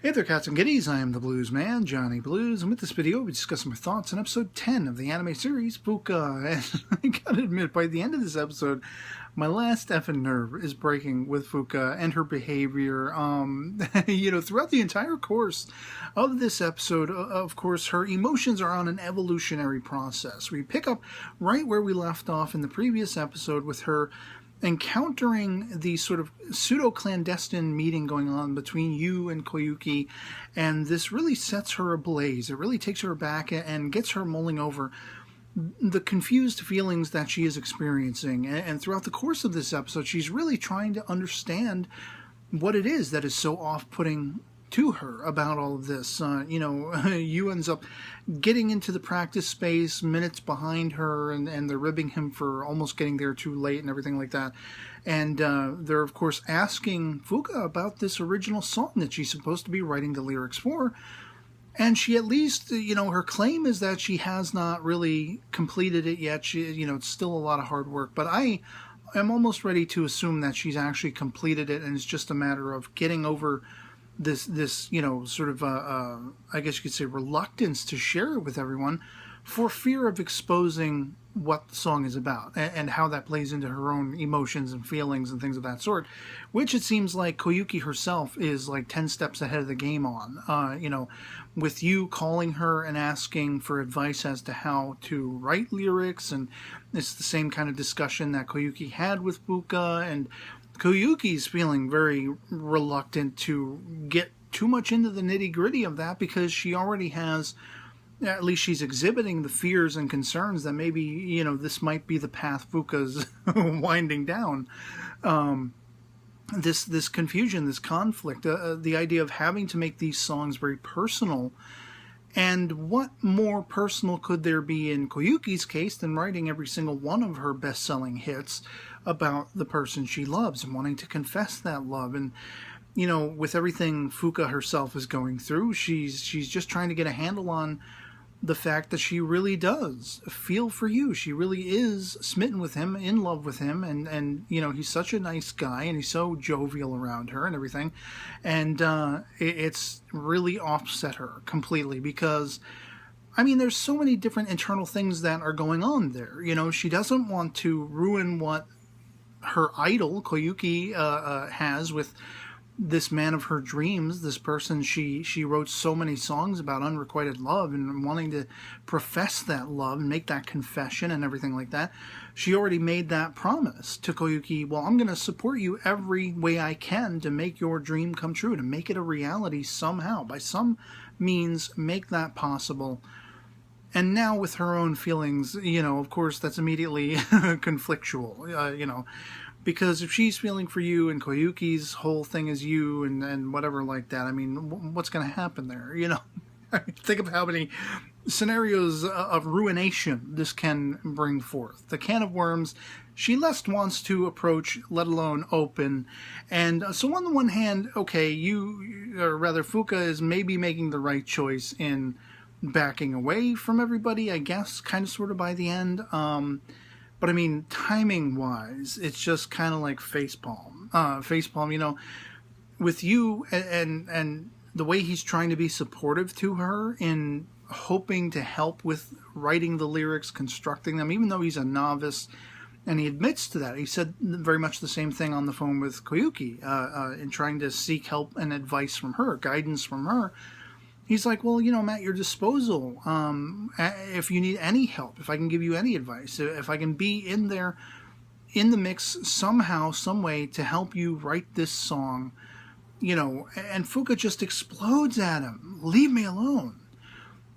Hey there, cats and kitties. I am the Blues Man, Johnny Blues, and with this video, we discuss my thoughts on episode 10 of the anime series, Fuuka. And I gotta admit, by the end of this episode, my last effing nerve is breaking with Fuuka and her behavior. Throughout the entire course of this episode, of course, her emotions are on an evolutionary process. We pick up right where we left off in the previous episode with her encountering the sort of pseudo-clandestine meeting going on between you and Koyuki, and this really sets her ablaze. It really takes her back and gets her mulling over the confused feelings that she is experiencing. And throughout the course of this episode, she's really trying to understand what it is that is so off-putting to her about all of this. You ends up getting into the practice space minutes behind her, and they're ribbing him for almost getting there too late and everything like that. And they're, of course, asking Fuuka about this original song that she's supposed to be writing the lyrics for. And she at least, her claim is that she has not really completed it yet. It's still a lot of hard work. But I am almost ready to assume that she's actually completed it, and it's just a matter of getting over this sort of, I guess you could say, reluctance to share it with everyone for fear of exposing what the song is about and how that plays into her own emotions and feelings and things of that sort, which it seems like Koyuki herself is like 10 steps ahead of the game on. With you calling her and asking for advice as to how to write lyrics, and it's the same kind of discussion that Koyuki had with Fuuka, and Koyuki's feeling very reluctant to get too much into the nitty-gritty of that because she already has, at least she's exhibiting the fears and concerns that maybe, this might be the path Fuuka's winding down. This confusion, this conflict, the idea of having to make these songs very personal. And what more personal could there be in Koyuki's case than writing every single one of her best-selling hits about the person she loves and wanting to confess that love? And, with everything Fuuka herself is going through, she's just trying to get a handle on the fact that she really does feel for you. She really is smitten with him, in love with him, and he's such a nice guy, and he's so jovial around her and everything. And it's really offset her completely because, there's so many different internal things that are going on there. She doesn't want to ruin what her idol, Koyuki, has with this man of her dreams, this person she wrote so many songs about unrequited love and wanting to profess that love and make that confession and everything like that. She already made that promise to Koyuki. Well, I'm going to support you every way I can to make your dream come true, to make it a reality somehow, by some means, make that possible. And now with her own feelings, of course, that's immediately conflictual, because if she's feeling for you and Koyuki's whole thing is you and whatever like that, what's going to happen there, Think of how many scenarios of ruination this can bring forth. The can of worms she less wants to approach, let alone open. And so on the one hand, okay, Fuuka is maybe making the right choice in backing away from everybody, I guess, kind of sort of by the end. But timing-wise, it's just kind of like facepalm, with you and the way he's trying to be supportive to her in hoping to help with writing the lyrics, constructing them, even though he's a novice, and he admits to that. He said very much the same thing on the phone with Koyuki, in trying to seek help and advice from her, guidance from her. He's like, well, I'm at your disposal. If you need any help, if I can give you any advice, if I can be in there, in the mix somehow, some way to help you write this song, and Fuuka just explodes at him. Leave me alone.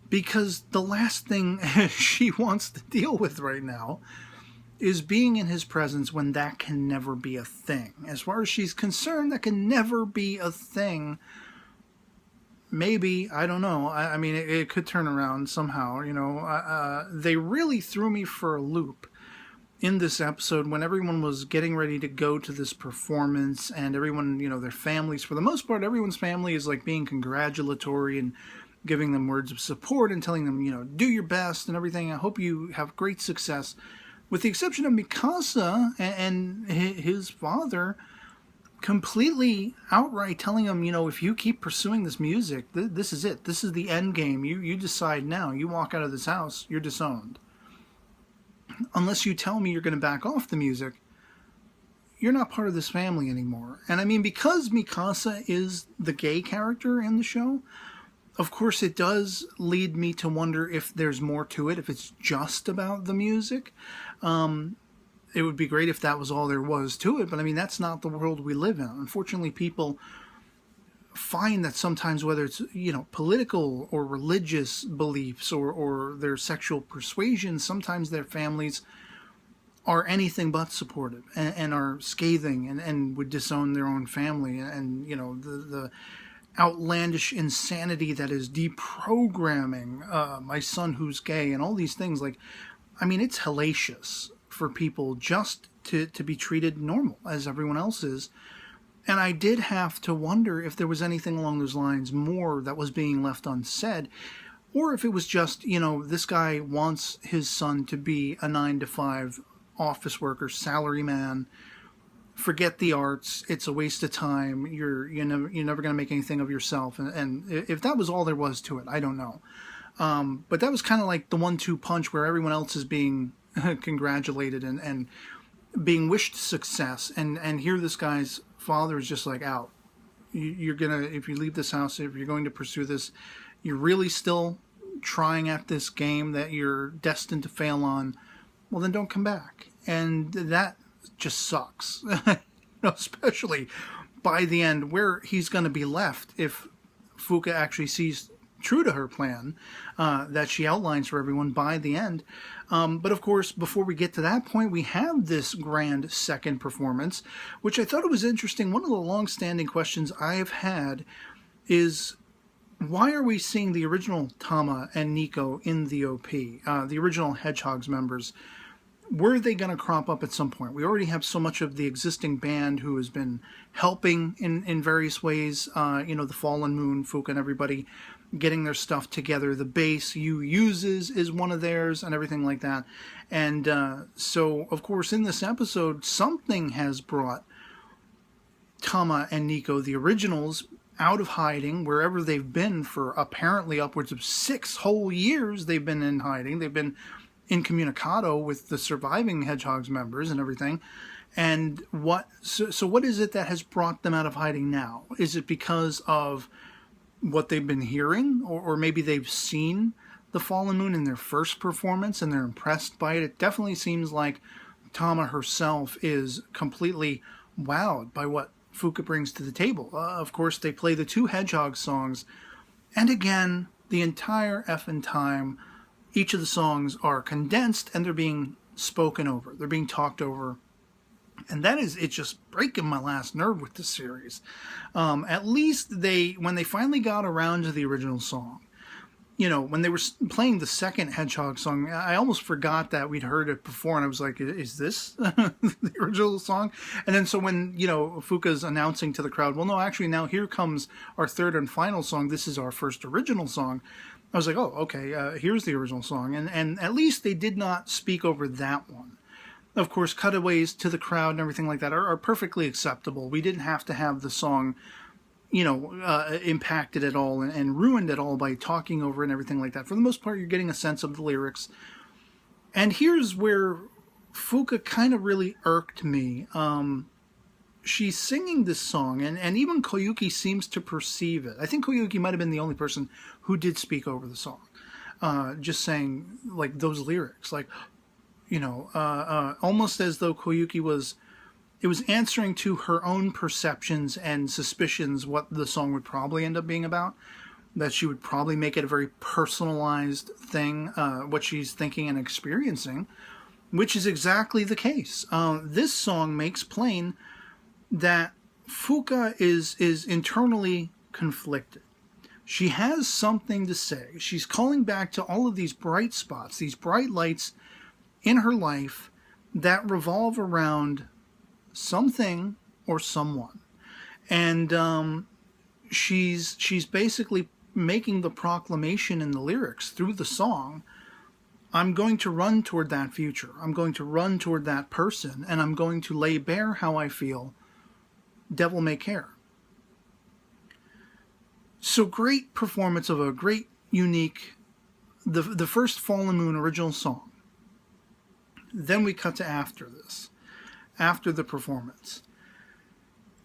Because the last thing she wants to deal with right now is being in his presence when that can never be a thing. As far as she's concerned, that can never be a thing. Maybe, I don't know. It could turn around somehow, They really threw me for a loop in this episode when everyone was getting ready to go to this performance, and everyone, their families, for the most part, everyone's family is like being congratulatory and giving them words of support and telling them, do your best and everything. I hope you have great success. With the exception of Mikasa and his father, completely outright telling him, if you keep pursuing this music, this is it. This is the end game. You decide now. You walk out of this house, you're disowned. Unless you tell me you're going to back off the music, you're not part of this family anymore. And I mean, because Mikasa is the gay character in the show, of course it does lead me to wonder if there's more to it, if it's just about the music. It would be great if that was all there was to it, but I mean, that's not the world we live in. Unfortunately, people find that sometimes, whether it's, political or religious beliefs or their sexual persuasion, sometimes their families are anything but supportive and are scathing and would disown their own family. And the outlandish insanity that is deprogramming my son who's gay and all these things. Like, I mean, it's hellacious for people just to be treated normal as everyone else is. And I did have to wonder if there was anything along those lines more that was being left unsaid, or if it was just, this guy wants his son to be a 9-to-5 office worker, salary man. Forget the arts. It's a waste of time. You're never going to make anything of yourself. And if that was all there was to it, I don't know. But that was kind of like the 1-2 punch where everyone else is being congratulated and being wished success, and here this guy's father is just like, out. You're gonna, if you leave this house, if you're going to pursue this, you're really still trying at this game that you're destined to fail on, well then don't come back. And that just sucks. Especially by the end, where he's going to be left if Fuuka actually sees true to her plan that she outlines for everyone by the end. But of course, before we get to that point, we have this grand second performance, which I thought it was interesting. One of the long-standing questions I have had is, why are we seeing the original Tama and Nico in the OP, the original Hedgehogs members? Were they going to crop up at some point? We already have so much of the existing band who has been helping in various ways, the Fallen Moon, Fuuka and everybody, getting their stuff together. The bass Yu uses is one of theirs and everything like that. And so, of course, in this episode, something has brought Tama and Nico, the originals, out of hiding, wherever they've been for apparently upwards of 6 whole years. They've been in hiding. They've been incommunicado with the surviving Hedgehogs members and everything. And what is it that has brought them out of hiding now? Is it because of what they've been hearing, or maybe they've seen the Fallen Moon in their first performance and they're impressed by it? It definitely seems like Tama herself is completely wowed by what Fuuka brings to the table. Of course, they play the 2 Hedgehog songs, and again, the entire effing time, each of the songs are condensed and they're being spoken over. They're being talked over. And it's just breaking my last nerve with this series. At least when they finally got around to the original song, when they were playing the second Hedgehog song, I almost forgot that we'd heard it before, and I was like, is this the original song? And then so when, Fuuka's announcing to the crowd, well, no, actually now here comes our third and final song. This is our first original song. I was like, oh, okay, here's the original song. And at least they did not speak over that one. Of course, cutaways to the crowd and everything like that are perfectly acceptable. We didn't have to have the song, impacted at all and ruined at all by talking over and everything like that. For the most part, you're getting a sense of the lyrics. And here's where Fuuka kind of really irked me. She's singing this song, and even Koyuki seems to perceive it. I think Koyuki might have been the only person who did speak over the song. Just saying, like, those lyrics, like, almost as though Koyuki was answering to her own perceptions and suspicions what the song would probably end up being about, that she would probably make it a very personalized thing, what she's thinking and experiencing, which is exactly the case. This song makes plain that Fuuka is internally conflicted. She has something to say. She's calling back to all of these bright spots, these bright lights in her life that revolve around something or someone. And she's basically making the proclamation in the lyrics through the song, I'm going to run toward that future. I'm going to run toward that person, and I'm going to lay bare how I feel Devil May Care. So great performance of a great, unique, the first Fallen Moon original song. Then we cut to after this, after the performance.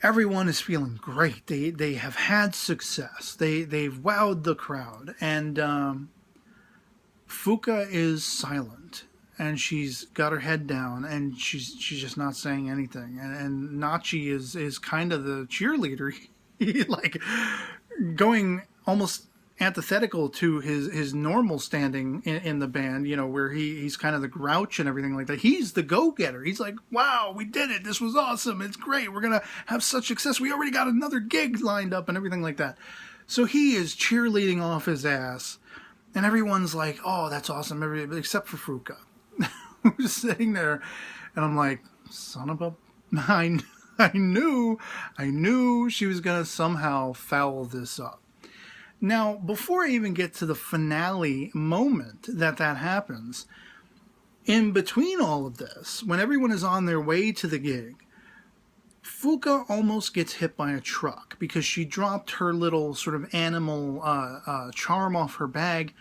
Everyone is feeling great. They have had success. They've wowed the crowd. And Fuuka is silent. And she's got her head down. And she's just not saying anything. And Nachi is kind of the cheerleader. Like going almost antithetical to his normal standing in the band, you know, where he's kind of the grouch and everything like that. He's the go-getter. He's like, wow, we did it. This was awesome. It's great. We're going to have such success. We already got another gig lined up and everything like that. So he is cheerleading off his ass. And everyone's like, oh, that's awesome. Everybody, except for Fuuka. We're sitting there and I'm like, son of a... I knew she was going to somehow foul this up. Now, before I even get to the finale moment that happens, in between all of this, when everyone is on their way to the gig, Fuuka almost gets hit by a truck because she dropped her little sort of animal charm off her bag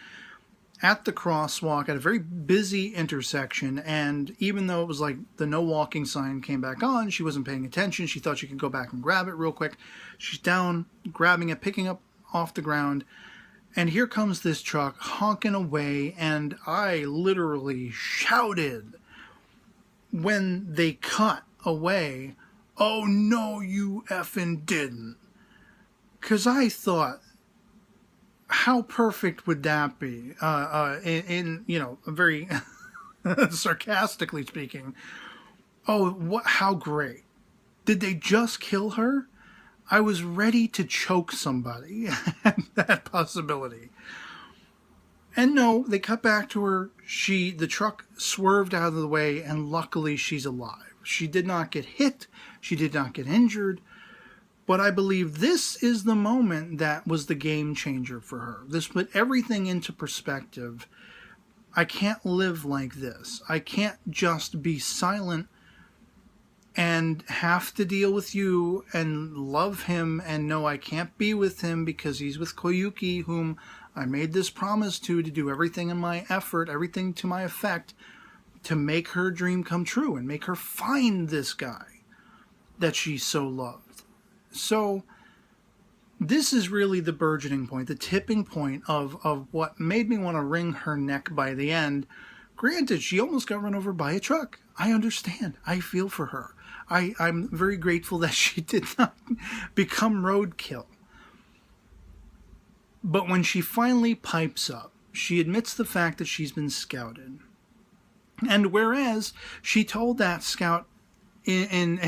at the crosswalk at a very busy intersection. And even though it was like the no walking sign came back on, she wasn't paying attention. She thought she could go back and grab it real quick. She's down, grabbing it, picking up off the ground, and here comes this truck honking away, and I literally shouted when they cut away, oh no, you effing didn't. Because I thought, how perfect would that be? In you know, very sarcastically speaking. Oh, how great. Did they just kill her? I was ready to choke somebody at that possibility. And no, they cut back to her. The truck swerved out of the way, and luckily she's alive. She did not get hit. She did not get injured. But I believe this is the moment that was the game changer for her. This put everything into perspective. I can't live like this. I can't just be silent and have to deal with you and love him and know I can't be with him because he's with Koyuki, whom I made this promise to do everything in my effort, everything to my effect, to make her dream come true and make her find this guy that she so loved. So this is really the burgeoning point, the tipping point of what made me want to wring her neck by the end. Granted, she almost got run over by a truck. I understand. I feel for her. I'm very grateful that she did not become roadkill. But when she finally pipes up, she admits the fact that she's been scouted. And whereas she told that scout in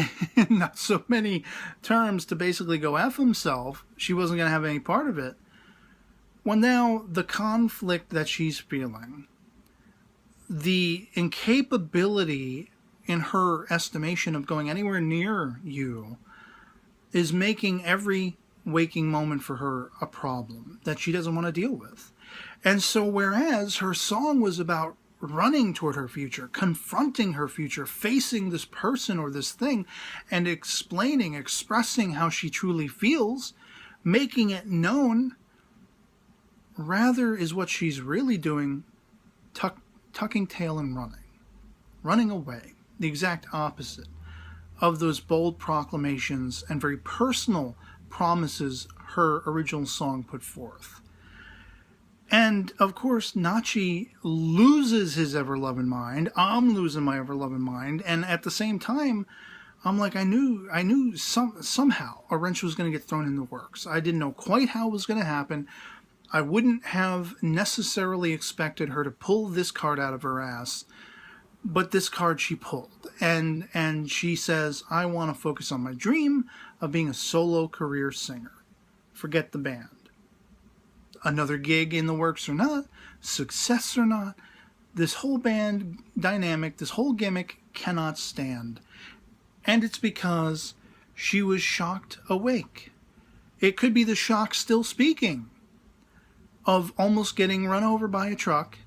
not so many terms to basically go F himself, she wasn't going to have any part of it. Well, now the conflict that she's feeling, the incapability in her estimation of going anywhere near you, is making every waking moment for her a problem that she doesn't want to deal with. And so whereas her song was about running toward her future, confronting her future, facing this person or this thing, and expressing how she truly feels, making it known, rather is what she's really doing, tucking tail and running away. The exact opposite of those bold proclamations and very personal promises her original song put forth. And, of course, Nachi loses his ever-loving mind. I'm losing my ever-loving mind. And at the same time, I'm like, I knew somehow a wrench was going to get thrown in the works. I didn't know quite how it was going to happen. I wouldn't have necessarily expected her to pull this card out of her ass. But this card she pulled. And she says, I want to focus on my dream of being a solo career singer. Forget the band. Another gig in the works or not, success or not, this whole band dynamic, this whole gimmick cannot stand. And it's because she was shocked awake. It could be the shock still speaking of almost getting run over by a truck.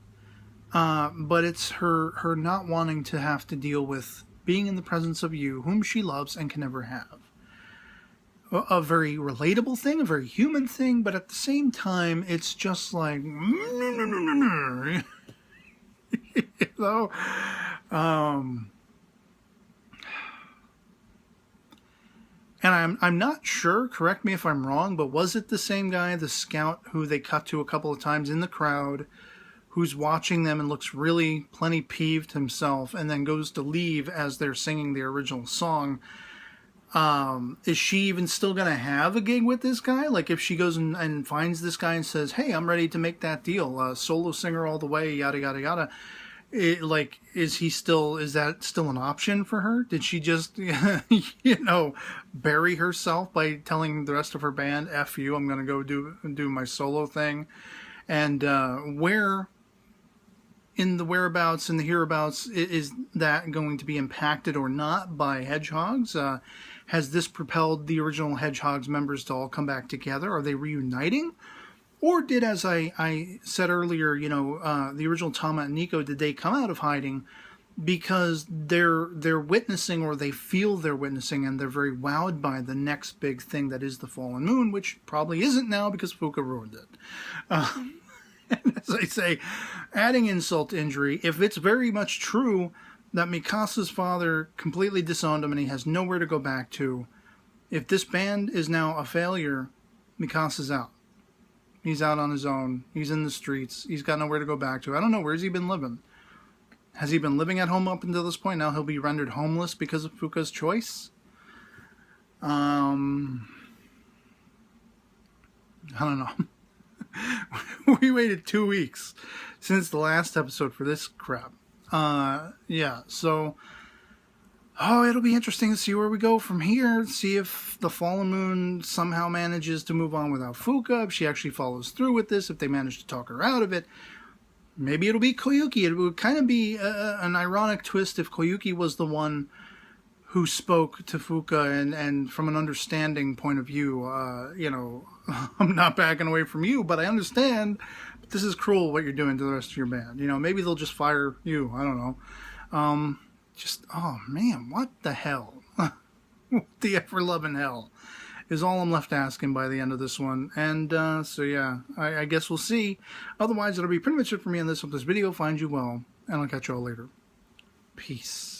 But it's her not wanting to have to deal with being in the presence of you, whom she loves and can never have. a very relatable thing, a very human thing, but at the same time, it's just like, you know, and I'm not sure, correct me if I'm wrong, but was it the same guy, the scout, who they cut to a couple of times in the crowd, who's watching them and looks really plenty peeved himself, and then goes to leave as they're singing the original song? Is she even still going to have a gig with this guy? Like, if she goes and finds this guy and says, hey, I'm ready to make that deal, solo singer all the way, yada, yada, yada. Like, is that still an option for her? Did she just, bury herself by telling the rest of her band, F you, I'm going to go do my solo thing? And where in the whereabouts and the hereabouts is that going to be impacted or not by Hedgehogs? Has this propelled the original Hedgehogs members to all come back together? Are they reuniting? Or did, as I said earlier, the original Tama and Nico, did they come out of hiding because they're witnessing, or they feel they're witnessing, and they're very wowed by the next big thing that is the Fallen Moon, which probably isn't now because Fuuka ruined it. And as I say, adding insult to injury, if it's very much true that Mikasa's father completely disowned him and he has nowhere to go back to, if this band is now a failure, Mikasa's out. He's out on his own. He's in the streets. He's got nowhere to go back to. I don't know. Where's he been living? Has he been living at home up until this point? Now he'll be rendered homeless because of Fuuka's choice? I don't know. We waited 2 weeks since the last episode for this crap. Yeah, so... it'll be interesting to see where we go from here. See if the Fallen Moon somehow manages to move on without Fuuka, if she actually follows through with this, if they manage to talk her out of it. Maybe it'll be Koyuki. It would kind of be an ironic twist if Koyuki was the one who spoke to Fuuka and from an understanding point of view, I'm not backing away from you, but I understand. But this is cruel what you're doing to the rest of your band. Maybe they'll just fire you. I don't know. Oh man, what the hell? What the ever-loving hell is all I'm left asking by the end of this one. And so yeah, I guess we'll see. Otherwise, it'll be pretty much it for me on this. Hope this video finds you well, and I'll catch you all later. Peace.